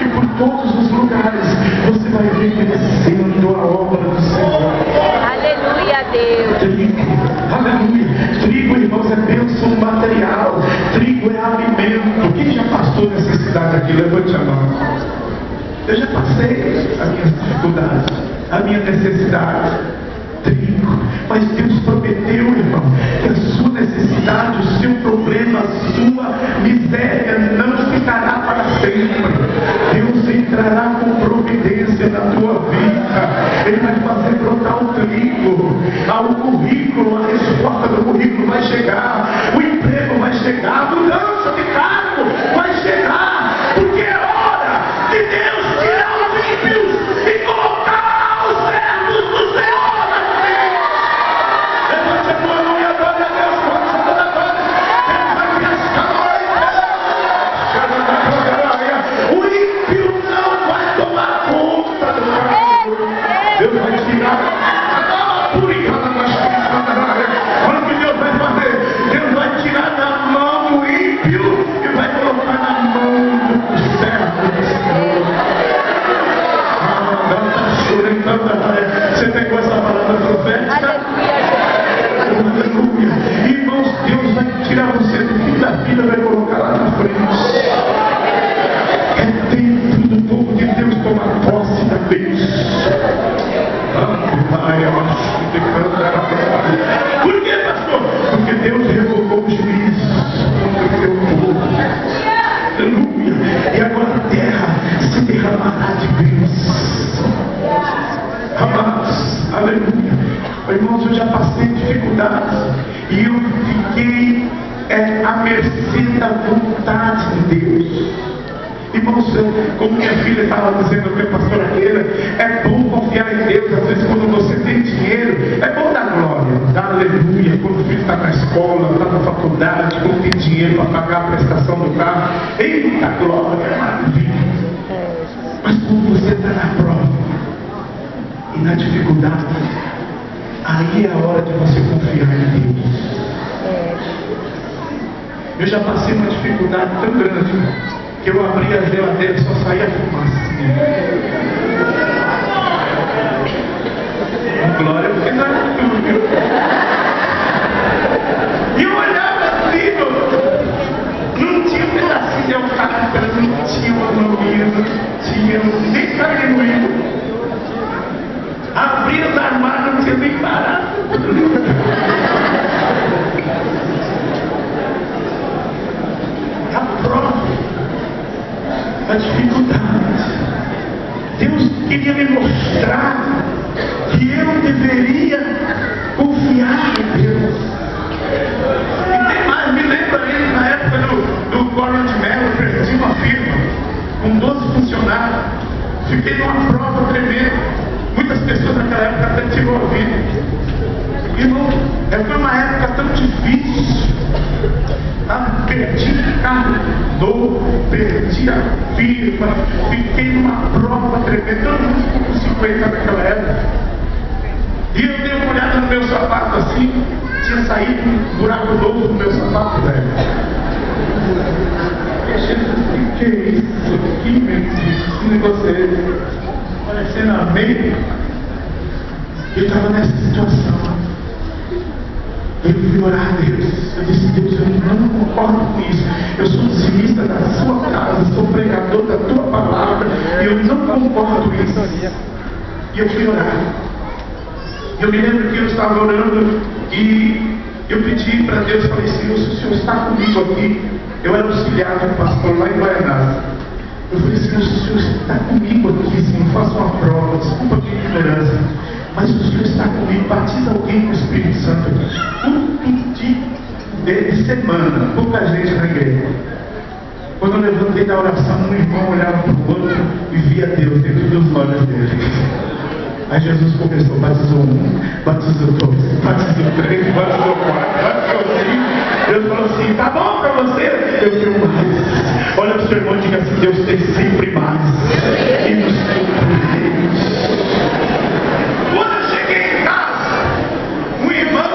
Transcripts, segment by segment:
que por todos os lugares você vai ver crescendo a obra do Senhor. Aleluia, Deus. Trigo, aleluia. Trigo, irmãos, é bênção material. Trigo é alimento. Quem já passou necessidade aqui? Levante a mão. Eu já passei a minha dificuldade, a minha necessidade. Trigo. Mas Deus prometeu, irmão, que a sua necessidade, o seu problema, a sua miséria não ficará para sempre. Deus entrará com providência na tua vida. Ele vai fazer brotar o trigo. O currículo, a resposta do currículo vai chegar. O emprego vai chegar. A mudança de cargo vai chegar. Porque é hora de Deus tirar os ímpios e colocar os servos do Senhor. Levante a tua mão e adore a Deus com a sua glória. Deus vai vir esta noite. O ímpio não vai tomar conta do cargo. Deus vai tirar. Olha o que Deus vai fazer. Deus vai tirar da mão do ímpio e vai colocar na mão do servo do Senhor. Você pegou essa palavra profética? Aleluia. Irmãos, Deus vai tirar você do fim da vida, vai colocar lá na frente. É tempo do povo de Deus tomar posse da bênção. Por que, pastor? Porque Deus revogou o juízo contra o seu povo. Aleluia. E agora a terra se derramará de bênçãos. Amados, aleluia. Irmãos, eu já passei dificuldades e eu fiquei à mercê da vontade de Deus. Irmãos, como minha filha estava dizendo para a pastora Keila, é bom confiar em Deus. Às vezes quando você tem dinheiro, é bom dar glória, dar aleluia. Quando o filho está na escola, está na faculdade, quando tem dinheiro para pagar a prestação do carro, eita glória, maravilha. Mas quando você está na prova e na dificuldade, aí é a hora de você confiar em Deus. Eu já passei uma dificuldade tão grande que eu abria a geladeira e só saía fumacinha. Glória, porque não era tudo. E eu olhava assim, não tinha um pedacinho de alcatra, não tinha uma mamina, não tinha nem carne moída. Abria os armários, não tinha nem parado. A prova, a dificuldade. Deus queria me mostrar que eu deveria confiar em Deus. E tem mais, me lembra aí na época do Gordon de Mello, eu perdi uma firma com 12 funcionários. Fiquei numa prova tremenda. Muitas pessoas naquela época até te ouviram. Irmão, foi uma época tão difícil. Perdi carro novo, perdi a firma, fiquei numa prova tremenda. Todo mundo ficou com 50 naquela época. E eu dei uma olhada no meu sapato assim, tinha saído um buraco novo no meu sapato, velho. O que é isso? Que mentira você parecendo amém. Eu estava nessa situação. Eu fui orar a Deus. Eu disse: Deus, eu não concordo com isso. Eu sou dizimista da sua casa, sou pregador da tua palavra, e eu não concordo com isso. E eu fui orar. Eu me lembro que eu estava orando e eu pedi para Deus, falei: Senhor, se o Senhor está comigo aqui, eu era auxiliar de um pastor lá em Guaianás. Eu falei: Senhor, se o Senhor está comigo aqui, Senhor, faça uma prova, desculpa a minha ignorância, mas o Senhor está comigo, batiza alguém com o Espírito Santo aqui. Tudo de semana, pouca gente na igreja. Quando eu levantei da oração, um irmão olhava para o outro e via Deus dentro dos olhos dele. Aí Jesus começou, batizou um, batizou dois, batizou três, batizou quatro, batizou cinco. Deus falou assim: tá bom para você? Eu quero mais. Olha para o seu irmão e diga assim: Deus tem sempre mais. E nos tem presente. Quando eu cheguei em casa, um irmão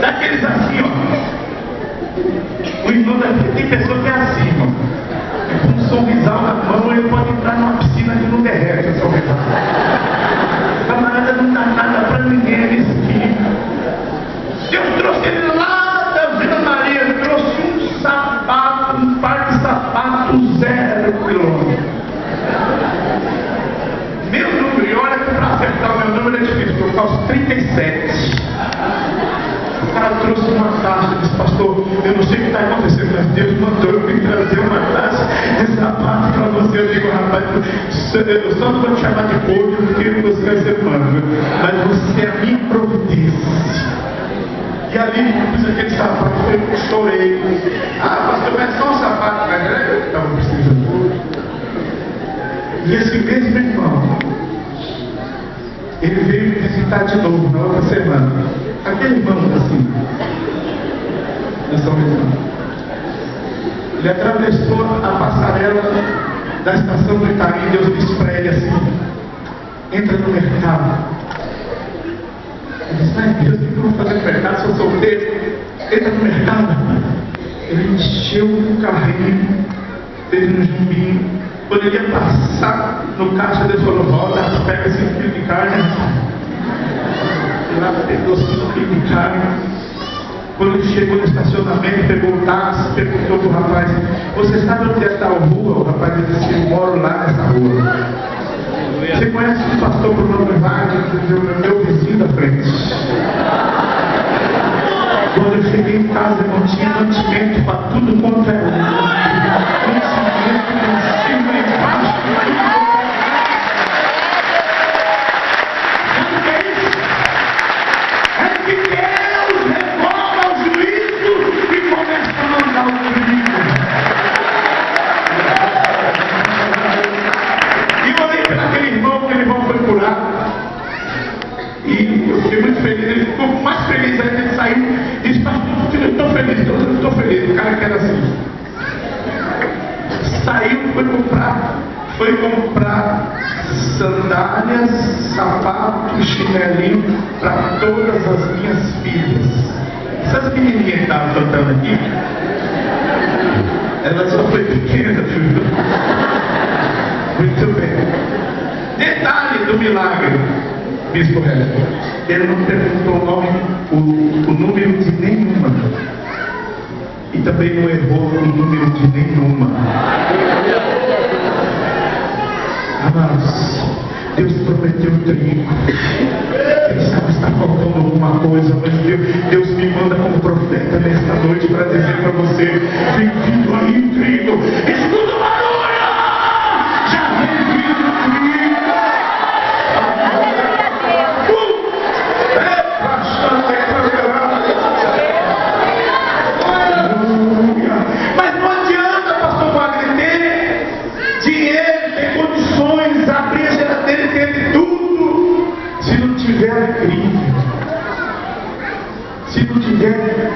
daqueles assim, ó. O irmão daquele, tem pessoa que é assim, ó. Com um sorrisal na mão, ele pode entrar numa piscina que não derrete a sua O camarada não dá nada para ninguém nesse filho. Deus trouxe ele lá da Vila Maria, trouxe um sapato, um par de sapatos 0 quilômetros. Meu número, e olha que para acertar o meu número é difícil, porque eu calço 37. O cara trouxe uma caixa e disse: pastor, eu não sei o que está acontecendo, mas Deus mandou eu vir trazer uma caixa de sapato para você. Eu digo: rapaz, eu só não vou te chamar de povo porque você vai ser humano, mas você é a minha providência. E ali eu fiz aquele sapato, eu chorei. Ah, pastor, mas só um sapato, mas eu estava precisando. E esse mesmo irmão, ele veio me visitar de novo na outra semana. Aquele irmão assim, nós somos irmãos. Ele atravessou a passarela da estação do Itaim e Deus disse para ele assim: entra no mercado. Ele disse: ai Deus, o que eu vou fazer no mercado? Sou solteiro. Entra no mercado. Ele encheu o carrinho, fez um jumbinho. Quando ele ia passar no caixa, Deus falou: volta, pega esse quilo de carne. E lá pegou 5 quilos de carne. Quando ele chegou no estacionamento, pegou o táxi, perguntou para o rapaz: você sabe onde é tal rua? O rapaz disse: eu moro lá nessa rua. Você conhece o pastor Bruno Wagner? Meu vizinho da frente. Quando eu cheguei em casa, eu não tinha mantimento para tudo quanto é mantimento em cima e embaixo. Sabe o que é isso? É que Deus revoga o juízo e começa a mandar o juízo. E eu olhei para aquele irmão, aquele irmão foi curado. E eu fiquei muito feliz, ele ficou mais feliz ainda, ele saiu e disse: pastor, eu estou feliz, eu estou feliz. O cara que era assim. Saiu, foi comprar sandálias, sapatos, chinelinho para todas as minhas filhas. Essas menininhas que estavam cantando aqui, ela só foi pequena, filho. Muito bem. Detalhe do milagre. Bispo Resto, ele não perguntou o número de nenhuma, e também não errou o número de nenhuma. Amados, Deus prometeu o trigo. Quem sabe está faltando alguma coisa, mas Deus me manda como profeta nesta noite para dizer para você: vem vindo aí o trigo. Escuta o barulho! Já vem vindo o trigo. Mas não adianta, pastor Wagner, ter dinheiro, ter condições, abrir a geladeira e ter tudo, se não tiver alegria, se não tiver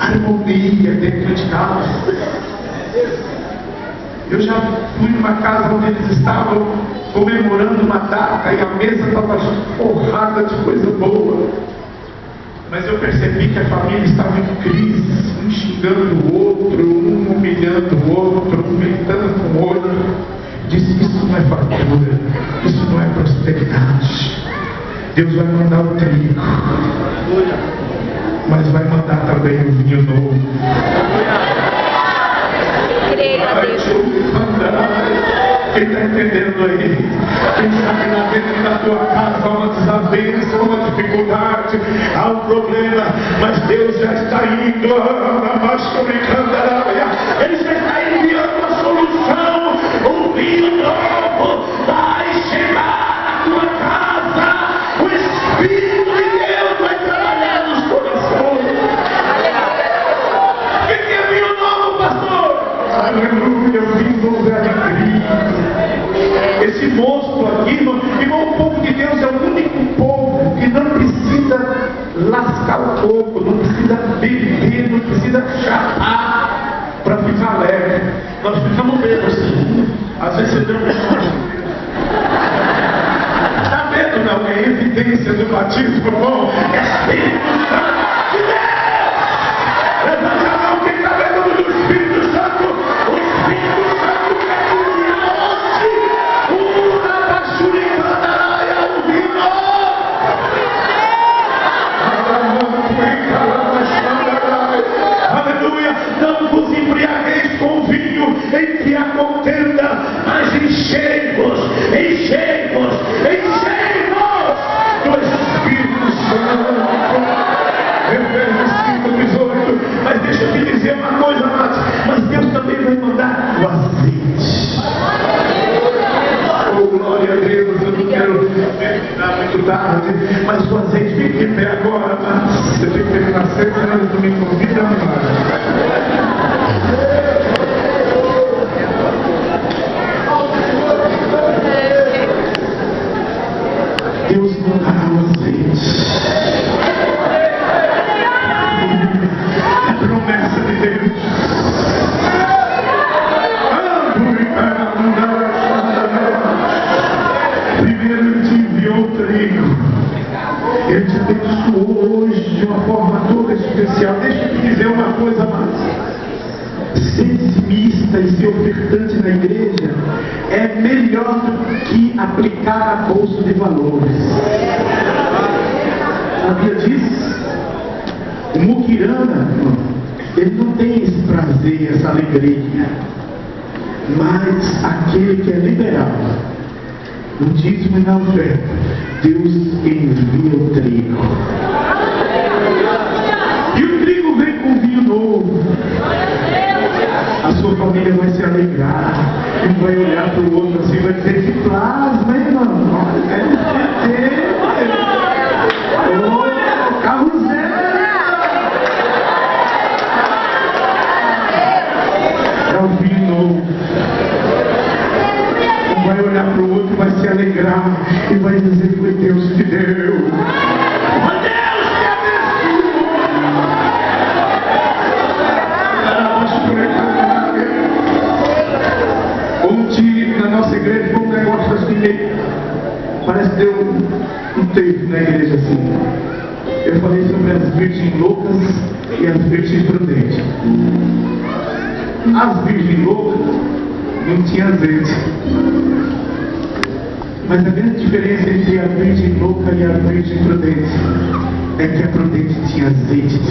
harmonia dentro de casa. Eu já fui numa casa onde eles estavam comemorando uma data e a mesa estava forrada de coisa boa. Mas eu percebi que a família estava em crise, um xingando o outro, um humilhando o outro, um gritando com o outro. Disse: isso não é fartura, isso não é prosperidade. Deus vai mandar o trigo, mas vai mandar também o vinho novo. Quem está entendendo aí? Quem sabe lá dentro da tua casa há uma desavença, há uma dificuldade, há um problema, mas Deus já está indo. Ele já está enviando uma solução. O vinho novo vai chegar na tua casa. O Espírito de Deus vai trabalhar nos corações. O que é vinho novo, pastor? Aleluia, vinho novo é alegria. Esse monstro aqui, irmão, o povo de Deus é o único povo que não precisa lascar o coco, não precisa beber, não precisa chapar para ficar alegre. Nós ficamos bêbados assim. Às vezes você deu um está vendo, não? É evidência do batismo bom. Espírito Santo de Deus! Levanta a mão, quem está vendo do Espírito Santo? O Espírito Santo quer unir a Você tem que terminar cedo, senão eu também convido a mais. Deus não dará o azeite. É promessa de Deus. Primeiro Ele te enviou o trigo. Ele te abençoou hoje de uma forma toda especial. Deixa eu te dizer uma coisa mais. Ser dizimista e ser ofertante na igreja é melhor do que aplicar a bolsa de valores. Sabia disso? O muquirana, ele não tem esse prazer, essa alegria. Mas aquele que é liberal, no dízimo e na oferta, Deus envia o trigo. E o trigo vem com vinho novo. A sua família vai se alegrar. E vai olhar para o outro assim, vai dizer: que plasma, irmão. Olha, carro zero. É o vinho novo. Um vai olhar para o outro e vai se alegrar. E vai dizer: foi Deus que deu. Na nossa igreja foi um negócio assim, parece que deu um tempo na igreja assim. Eu falei sobre as virgens loucas e as virgens prudentes. As virgens loucas não tinham azeite, mas a grande diferença entre a virgem louca e a virgem prudente é que a prudente tinha azeite de